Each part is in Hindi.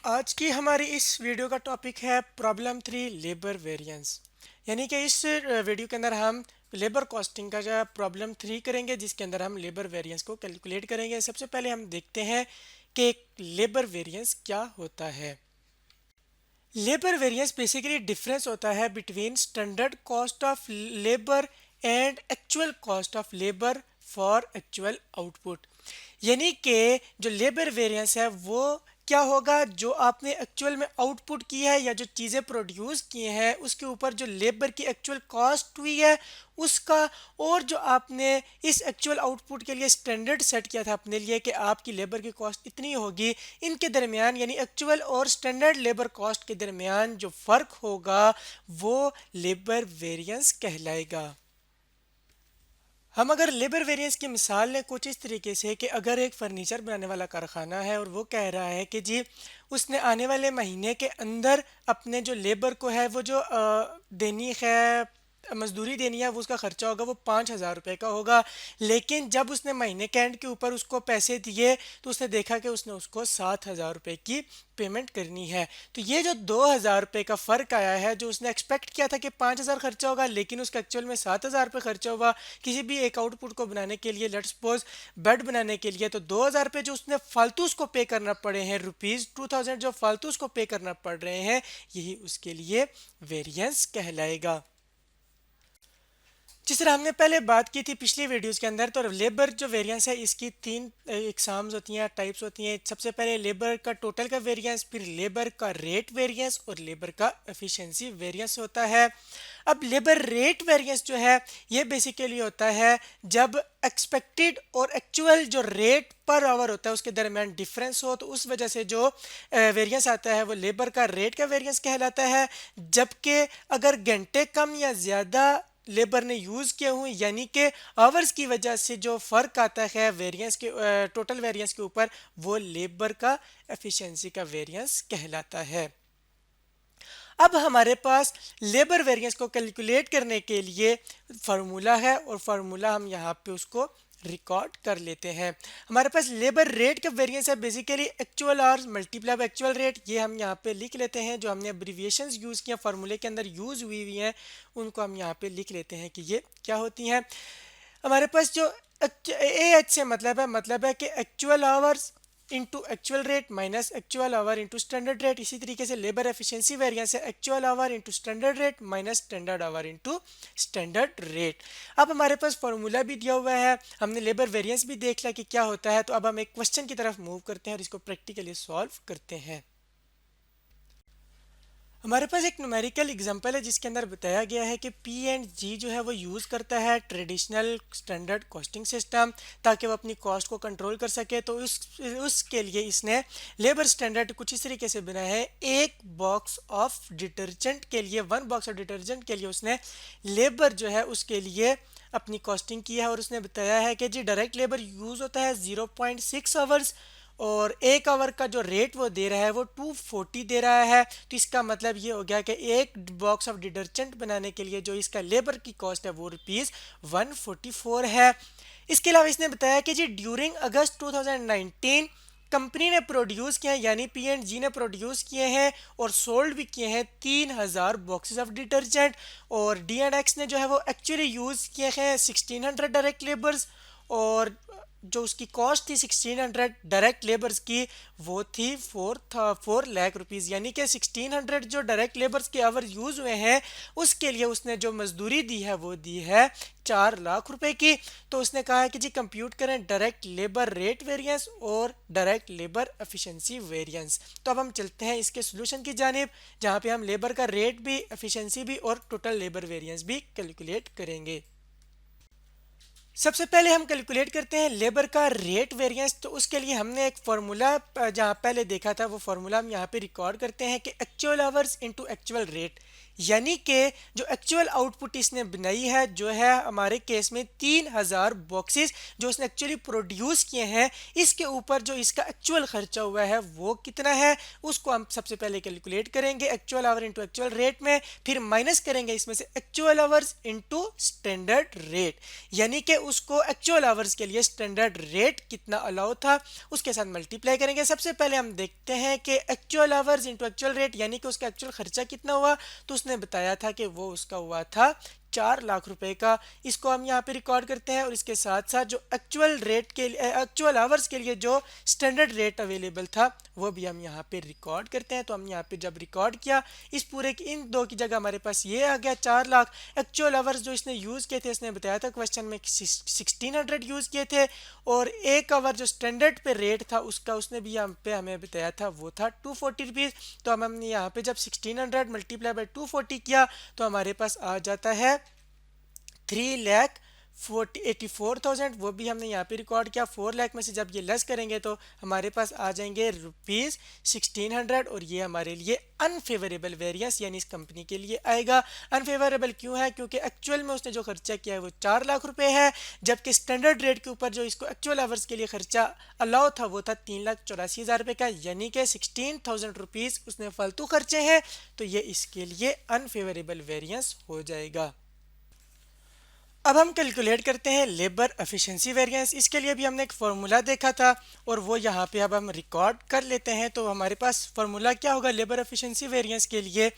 आज की हमारी इस वीडियो का टॉपिक है प्रॉब्लम 3 लेबर वेरिएंस। यानी कि इस वीडियो के अंदर हम लेबर कॉस्टिंग का जो प्रॉब्लम 3 करेंगे, जिसके अंदर हम लेबर वेरिएंस को कैलकुलेट करेंगे। सबसे पहले हम देखते हैं कि लेबर वेरिएंस क्या होता है। लेबर वेरिएंस बेसिकली डिफरेंस होता है between standard cost of labour and actual cost of labour for actual output. यानी कि जो लेबर वेरिएंस है वो क्या होगा, जो आपने एक्चुअल में आउटपुट की है या जो चीज़ें प्रोड्यूस किए हैं उसके ऊपर जो लेबर की एक्चुअल कॉस्ट हुई है उसका, और जो आपने इस एक्चुअल आउटपुट के लिए स्टैंडर्ड सेट किया था अपने लिए कि आपकी लेबर की कॉस्ट इतनी होगी, इनके दरमियान यानी एक्चुअल और स्टैंडर्ड लेबर कॉस्ट के दरमियान जो फ़र्क होगा वो लेबर वेरिएंस कहलाएगा। हम अगर लेबर वेरिएंस की मिसाल लें कुछ इस तरीके से कि अगर एक फर्नीचर बनाने वाला कारखाना है और वो कह रहा है कि जी उसने आने वाले महीने के अंदर अपने जो लेबर को है वो जो देनी है, मजदूरी देनी है, वो उसका खर्चा होगा वो 5,000 रुपये का होगा। लेकिन जब उसने महीने के एंड के ऊपर उसको पैसे दिए तो उसने देखा कि उसने उसको 7,000 रुपये की पेमेंट करनी है। तो ये जो 2,000 रुपये का फ़र्क आया है, जो उसने एक्सपेक्ट किया था कि 5,000 खर्चा होगा लेकिन उसका एक्चुअल में 7,000 रुपये खर्चा हुआ किसी भी एक आउटपुट को बनाने के लिए, लेट्स सपोज बेड बनाने के लिए, तो 2,000 रुपये जो उसने फालतू उसको पे करना पड़े हैं, रुपीज़ 2,000 जो फालतू उसको पे करना पड़ रहे हैं, यही उसके लिए वेरिएंस कहलाएगा। जिस तरह हमने पहले बात की थी पिछली वीडियोस के अंदर, तो लेबर जो वेरिएंस है इसकी तीन इकसाम्स होती हैं, टाइप्स होती हैं। सबसे पहले लेबर का टोटल का वेरिएंस, फिर लेबर का रेट वेरिएंस और लेबर का एफिशिएंसी वेरिएंस होता है। अब लेबर रेट वेरिएंस जो है ये बेसिकली होता है जब एक्सपेक्टेड और एक्चुअल जो रेट पर आवर होता है उसके दरमियान डिफरेंस हो, तो उस वजह से जो वेरिएंस आता है वो लेबर का रेट का वेरिएंस कहलाता है। जबकि अगर घंटे कम या ज़्यादा लेबर ने यूज़ किए हुए यानी कि आवर्स की वजह से जो फ़र्क आता है वेरिएंस के टोटल वेरिएंस के ऊपर, वो लेबर का एफिशिएंसी का वेरिएंस कहलाता है। अब हमारे पास लेबर वेरिएंस को कैलकुलेट करने के लिए फार्मूला है और फार्मूला हम यहाँ पे उसको रिकॉर्ड कर लेते हैं। हमारे पास लेबर रेट का वेरिएंस है basically actual hours multiply by actual rate. ये हम यहाँ पे लिख लेते हैं, जो हमने अब्रीविएशंस यूज़ किया फार्मूले के अंदर यूज़ हुई हैं उनको हम यहाँ पे लिख लेते हैं कि ये क्या होती हैं। हमारे पास जो ए एच से मतलब है कि actual hours into actual rate minus actual our into standard rate. इसी तरीके से लेबर एफिशिएंसी वेरिएंस है actual our into standard rate minus standard our into standard rate. अब हमारे पास फॉर्मूला भी दिया हुआ है, हमने लेबर वेरिएंस भी देख लिया कि क्या होता है। तो अब हम एक क्वेश्चन की तरफ मूव करते हैं और इसको प्रैक्टिकली सॉल्व करते हैं। हमारे पास एक न्यूमेरिकल एग्जांपल है जिसके अंदर बताया गया है कि पी एंड जी जो है वो यूज़ करता है ट्रेडिशनल स्टैंडर्ड कॉस्टिंग सिस्टम ताकि वो अपनी कॉस्ट को कंट्रोल कर सके। तो उसके लिए इसने लेबर स्टैंडर्ड कुछ इस तरीके से बनाया है। एक बॉक्स ऑफ डिटर्जेंट के लिए, 1 बॉक्स ऑफ डिटर्जेंट के लिए उसने लेबर जो है उसके लिए अपनी कॉस्टिंग की है और उसने बताया है कि जी डायरेक्ट लेबर यूज़ होता है 0.6 आवर्स और 1 आवर का जो रेट वो दे रहा है वो 240 दे रहा है। तो इसका मतलब ये हो गया कि एक बॉक्स ऑफ डिटर्जेंट बनाने के लिए जो इसका लेबर की कॉस्ट है वो ₹144 है। इसके अलावा इसने बताया कि जी ड्यूरिंग अगस्त 2019 कंपनी ने प्रोड्यूस किए हैं, यानी पी एंड जी ने प्रोड्यूस किए हैं और सोल्ड भी किए हैं 3,000 बॉक्सेस ऑफ डिटर्जेंट। और डी एंड एक्स ने जो है वो एक्चुअली यूज़ किए हैं 1,600 डायरेक्ट लेबर्स, और जो उसकी कॉस्ट थी 1,600 डायरेक्ट लेबर्स की वो थी 4 लाख रुपीज़। यानी कि 1,600 जो डायरेक्ट लेबर्स के आवर यूज़ हुए हैं उसके लिए उसने जो मजदूरी दी है वो दी है 4 लाख रुपए की। तो उसने कहा है कि जी कंप्यूट करें डायरेक्ट लेबर रेट वेरिएंस और डायरेक्ट लेबर एफिशिएंसी वेरिएंस। तो अब हम चलते हैं इसके सोल्यूशन की जानिब, जहाँ पे हम लेबर का रेट भी, एफिशिएंसी भी और टोटल लेबर वेरिएंस भी कैलकुलेट करेंगे। सबसे पहले हम कैलकुलेट करते हैं लेबर का रेट वेरिएंस। तो उसके लिए हमने एक फार्मूला जहाँ पहले देखा था वो फार्मूला हम यहाँ पे रिकॉर्ड करते हैं कि actual hours into actual rate. यानी कि जो एक्चुअल आउटपुट इसने बनाई है जो है हमारे केस में 3000 बॉक्सेस जो इसने एक्चुअली प्रोड्यूस किए हैं, इसके ऊपर जो इसका एक्चुअल खर्चा हुआ है वो कितना है उसको हम सबसे पहले कैलकुलेट करेंगे actual our into actual rate में, फिर माइनस करेंगे इसमें से actual hours into standard rate, यानी कि उसको एक्चुअल आवर्स के लिए स्टैंडर्ड रेट कितना अलाउ था उसके साथ मल्टीप्लाई करेंगे। सबसे पहले हम देखते हैं कि actual hours into actual rate यानी कि उसका एक्चुअल खर्चा कितना हुआ, तो उसने बताया था कि वो उसका हुआ था 4 लाख रुपए का। इसको हम यहाँ पे रिकॉर्ड करते हैं और इसके साथ साथ जो एक्चुअल रेट के लिए एक्चुअल आवर्स के लिए जो स्टैंडर्ड रेट अवेलेबल था वो भी हम यहाँ पे रिकॉर्ड करते हैं। तो हम यहाँ पे जब रिकॉर्ड किया इस पूरे की इन दो की जगह हमारे पास ये आ गया 4 लाख। एक्चुअल आवर्स जो इसने यूज़ किए थे इसने बताया था क्वेश्चन में 1600 यूज़ किए थे, और एक आवर जो स्टैंडर्ड पे रेट था उसका उसने भी यहाँ पे हमें बताया था वो था 240 रुपीज़। तो हमने यहाँ पे जब 1600 मल्टीप्लाई बाई 240 किया तो हमारे पास आ जाता है 3,84,000। वो भी हमने यहाँ पे रिकॉर्ड किया। 4 लाख में से जब ये लेस करेंगे तो हमारे पास आ जाएंगे रुपीज़ 1600, और ये हमारे लिए अनफेवरेबल वेरिएंस यानी इस कंपनी के लिए आएगा। अनफेवरेबल क्यों है? क्योंकि एक्चुअल में उसने जो खर्चा किया है वो 4 लाख रुपए है, जबकि स्टैंडर्ड रेट के ऊपर जो इसको एक्चुअल आवर्स के लिए खर्चा अलाउ था वो था 3,84,000 रुपये का, यानी कि 16,000 रुपीज़ उसने फालतू खर्चे हैं, तो ये इसके लिए अनफेवरेबल वेरिएंस हो जाएगा। अब हम कैलकुलेट करते हैं लेबर एफिशिएंसी वेरिएंस। इसके लिए भी हमने एक फार्मूला देखा था और वो यहाँ पे अब हम रिकॉर्ड कर लेते हैं। तो हमारे पास फार्मूला क्या होगा लेबर एफिशिएंसी वेरिएंस के लिए?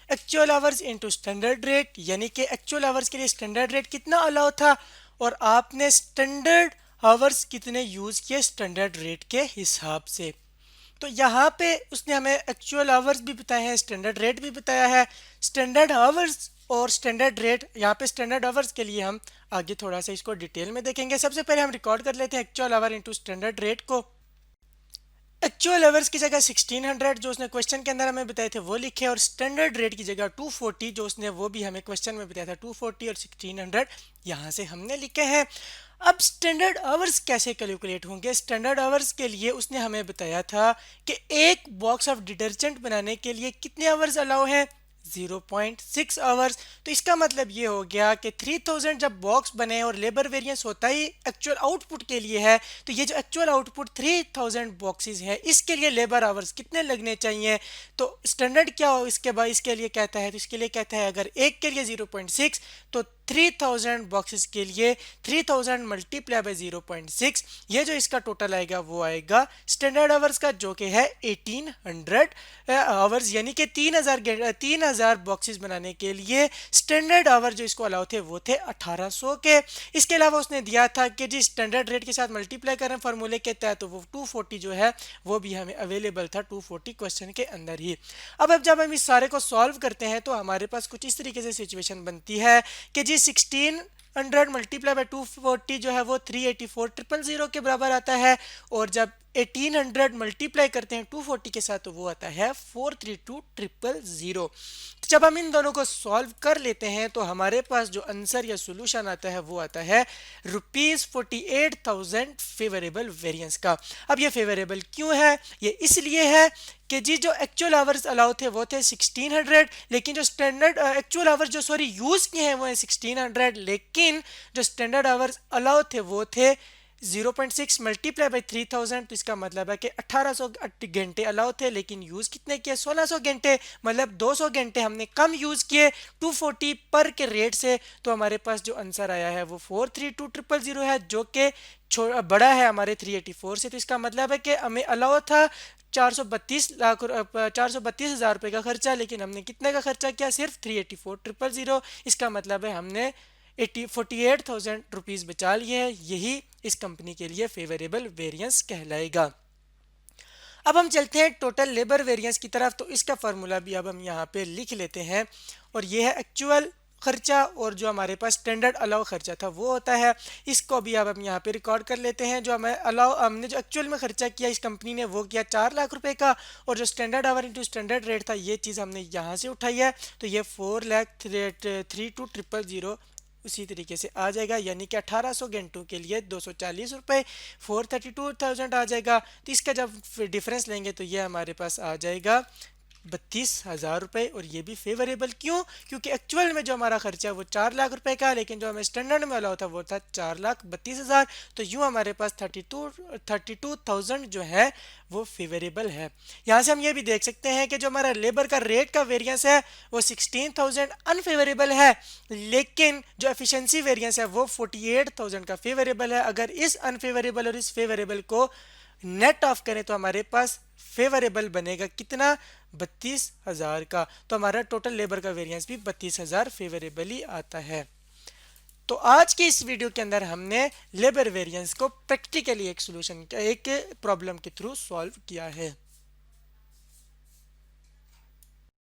Actual hours into standard rate, यानी कि एक्चुअल आवर्स के लिए स्टैंडर्ड रेट कितना अलाउ था और आपने स्टैंडर्ड आवर्स कितने यूज़ किए स्टैंडर्ड रेट के हिसाब से। तो यहाँ पे उसने हमें एक्चुअल आवर्स भी बताए हैं, स्टैंडर्ड रेट भी बताया है। स्टैंडर्ड आवर्स और स्टैंडर्ड रेट, यहाँ पे स्टैंडर्ड आवर्स के लिए हम आगे थोड़ा सा इसको डिटेल में देखेंगे। सबसे पहले हम रिकॉर्ड कर लेते हैं actual our into standard rate को। एक्चुअल आवर्स की जगह 1600 जो उसने क्वेश्चन के अंदर हमें बताए थे वो लिखे, और स्टैंडर्ड रेट की जगह 240 जो उसने वो भी हमें क्वेश्चन में बताया था 240 और 1600 यहाँ से हमने लिखे हैं। अब स्टैंडर्ड आवर्स कैसे कैलकुलेट होंगे? स्टैंडर्ड आवर्स के लिए उसने हमें बताया था कि एक बॉक्स ऑफ डिटर्जेंट बनाने के लिए कितने आवर्स अलाउ हैं? 0.6 आवर्स। तो इसका मतलब ये हो गया कि 3000 जब बॉक्स बने और लेबर वेरिएंस होता ही एक्चुअल आउटपुट के लिए है, तो ये जो एक्चुअल आउटपुट 3000 बॉक्सेस है इसके लिए लेबर आवर्स कितने लगने चाहिए? तो स्टैंडर्ड क्या हो इसके बाद इसके लिए कहता है, तो इसके लिए कहता है अगर एक के लिए 0.6 तो 3000 बॉक्सेस के लिए 3000 मल्टीप्लाई बाय 0.6, ये जो इसका टोटल आएगा वो आएगा स्टैंडर्ड आवर्स का जो कि है 1800 आवर्स, यानी कि 3000 बॉक्सेस बनाने के लिए स्टैंडर्ड आवर जो इसको अलाउ थे वो थे 1800 के। इसके अलावा उसने दिया था कि जी स्टैंडर्ड रेट के साथ मल्टीप्लाई करें फार्मूले के तहत, तो वो 240 जो है वो भी हमें अवेलेबल था 240 क्वेश्चन के अंदर ही। अब जब हम इस सारे को सॉल्व करते हैं तो हमारे पास कुछ इस तरीके से सिचुएशन बनती है कि जी 1600 मल्टीप्लाई बाय 240 जो है वो 384,000 के बराबर आता है, और जब 1800 मल्टीप्लाई करते हैं 240 के साथ तो वो आता है 432,000। तो जब हम इन दोनों को सॉल्व कर लेते हैं तो हमारे पास जो आंसर या सोल्यूशन आता है वो आता है ₹48,000 फेवरेबल वेरिएंस का। अब ये फेवरेबल क्यों है? ये इसलिए है कि जी जो एक्चुअल आवर्स अलाउ थे वो थे 1600, लेकिन जो स्टैंडर्ड एक्चुअल आवर्स जो सॉरी यूज किए हैं वो है 1600, लेकिन जो स्टैंडर्ड आवर्स अलाउ थे वो थे 0.6 मल्टीप्लाई बाई 3000। तो इसका मतलब है कि 1800 घंटे अलाउ थे, लेकिन यूज़ कितने किए? 1600 घंटे, मतलब 200 घंटे हमने कम यूज़ किए 240 पर के रेट से। तो हमारे पास जो आंसर आया है वो 432,000 है, जो कि बड़ा है हमारे 384 से। तो इसका मतलब है कि हमें अलाउ था 432,000 रुपये का खर्चा, लेकिन हमने कितने का खर्चा किया? सिर्फ 384,000। इसका मतलब है हमने 48,000 रुपीज़ बचा लिए हैं। यही इस कंपनी के लिए फेवरेबल वेरिएंस कहलाएगा। अब हम चलते हैं टोटल लेबर वेरिएंस की तरफ। तो इसका फार्मूला भी अब हम यहाँ पे लिख लेते हैं, और ये है एक्चुअल खर्चा और जो हमारे पास स्टैंडर्ड अलाउ खर्चा था वो होता है। इसको भी अब हम यहाँ पे रिकॉर्ड कर लेते हैं। जो हमने जो एक्चुअल में खर्चा किया इस कंपनी ने वो किया 4 लाख रुपए का, और जो standard our into standard rate था ये चीज़ हमने यहाँ से उठाई है, तो ये 4,32,000 उसी तरीके से आ जाएगा, यानी कि 1800 घंटों के लिए 240 रुपये 432,000 आ जाएगा। तो इसका जब डिफरेंस लेंगे तो ये हमारे पास आ जाएगा 32,000 रुपये, और ये भी फेवरेबल क्यों? क्योंकि एक्चुअल में जो हमारा खर्चा है वो 4 लाख रुपए का, लेकिन जो हमें स्टैंडर्ड में वाला होता वो था 4,32,000। तो यूँ हमारे पास 32,000 जो है वो फेवरेबल है। यहाँ से हम ये भी देख सकते हैं कि जो हमारा लेबर का रेट का वेरिएंस है वो 16,000 अनफेवरेबल है, लेकिन जो एफिशिएंसी वेरिएंस है वो 48,000 का फेवरेबल है। अगर इस अनफेवरेबल और इस फेवरेबल को नेट ऑफ करें तो हमारे पास फेवरेबल बनेगा कितना? 32,000 का। तो हमारा टोटल लेबर का वेरिएंस भी 32,000 फेवरेबल ही आता है। तो आज की इस वीडियो के अंदर हमने लेबर वेरिएंस को प्रैक्टिकली एक प्रॉब्लम के थ्रू सॉल्व किया है।